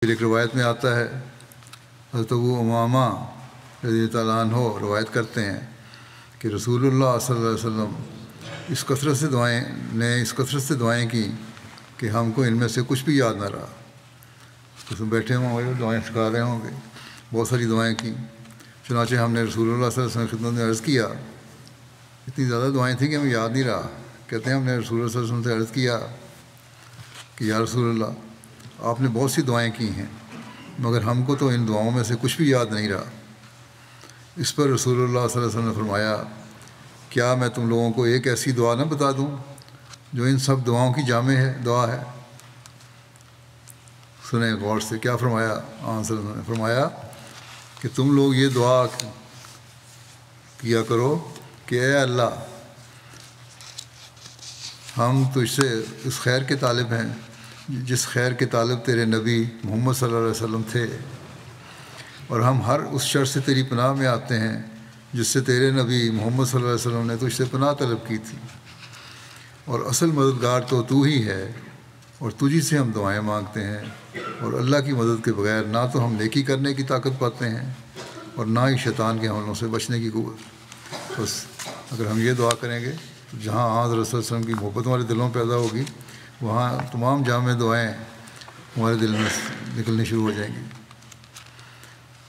پھر ایک روایت میں آتا ہے، حضرت ابو امامہ رضی اللہ تعالیٰ عنہ روایت کرتے ہیں کہ رسول اللہ صلی اللہ علیہ وسلم اس کثرت سے دعائیں کی کہ ہم کو ان میں سے کچھ بھی یاد نہ رہا. اس میں بیٹھے ہوں گے، دعائیں سکھا رہے ہوں گے، بہت ساری دعائیں کی. چنانچہ ہم نے رسول اللہ صلی اللہ علیہ وسلم کی خدمت میں عرض کیا، اتنی زیادہ دعائیں تھیں کہ ہمیں یاد نہیں رہا. کہتے ہیں ہم نے رسول اللہ صلی اللہ علیہ وسلم سے عرض کیا کہ یا رسول اللہ، آپ نے بہت سی دعائیں کی ہیں مگر ہم کو تو ان دعاؤں میں سے کچھ بھی یاد نہیں رہا. اس پر رسول اللہ صلی اللہ علیہ وسلم نے فرمایا، کیا میں تم لوگوں کو ایک ایسی دعا نہ بتا دوں جو ان سب دعاؤں کی جامع دعا ہے؟ سنیں غور سے کیا فرمایا. آن صلی اللہ علیہ وسلم نے فرمایا کہ تم لوگ یہ دعا کیا کرو کہ اے اللہ، ہم تجھ سے اس خیر کے طالب ہیں جس خیر کے طالب تیرے نبی محمد صلی اللہ علیہ وسلم تھے، اور ہم ہر اس شر سے تیری پناہ میں آتے ہیں جس سے تیرے نبی محمد صلی اللہ علیہ وسلم نے تجھ سے پناہ طلب کی تھی، اور اصل مددگار تو ہی ہے، اور تجھی سے ہم دعائیں مانگتے ہیں، اور اللہ کی مدد کے بغیر نہ تو ہم نیکی کرنے کی طاقت پاتے ہیں اور نہ ہی شیطان کے حملوں سے بچنے کی قوت. بس اگر ہم یہ دعا کریں گے تو جہاں حضرت صلی اللہ علیہ وسلم کی محبت ہمارے دلوں میں پیدا ہوگی، وہاں تمام جامع دعائیں ہمارے دل میں نکلنی شروع ہو جائیں گی.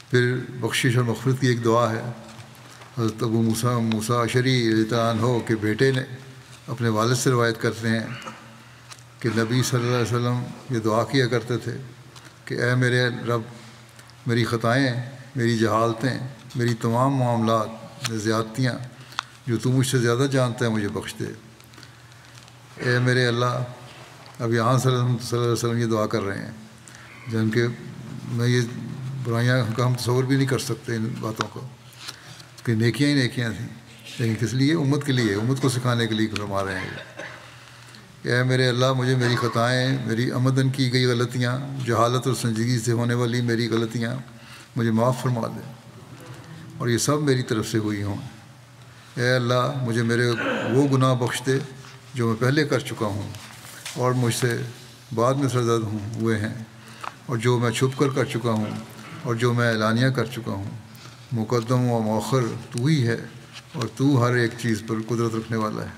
پھر بخشش اور مغفرت کی ایک دعا ہے. حضرت ابو موسیٰ اشعری رضی اللہ عنہ کے بیٹے نے اپنے والد سے روایت کرتے ہیں کہ نبی صلی اللہ علیہ وسلم یہ دعا کیا کرتے تھے کہ اے میرے رب، میری خطائیں، میری جہالتیں، میری تمام معاملات میں زیادتیاں جو تو مجھ سے زیادہ جانتا ہے مجھے بخش دے. اے میرے اللہ، اب یہاں صلی اللہ علیہ وسلم یہ دعا کر رہے ہیں جن کے میں یہ برائیاں کا ہم تصور بھی نہیں کر سکتے ان باتوں کو، کہ نیکیاں ہی نیکیاں تھیں، لیکن کس لیے؟ امت کے لیے، امت کو سکھانے کے لیے فرما رہے ہیں کہ اے میرے اللہ، مجھے میری خطائیں، میری آمدن کی گئی غلطیاں، جہالت اور سنجیدگی سے ہونے والی میری غلطیاں مجھے معاف فرما دے، اور یہ سب میری طرف سے ہوئی ہوں. اے اللہ، مجھے میرے وہ گناہ بخش دے جو میں پہلے کر چکا ہوں اور مجھ سے بعد میں سرزد ہوئے ہیں، اور جو میں چھپ کر چکا ہوں اور جو میں اعلانیہ کر چکا ہوں. مقدم و مؤخر تو ہی ہے، اور تو ہر ایک چیز پر قدرت رکھنے والا ہے.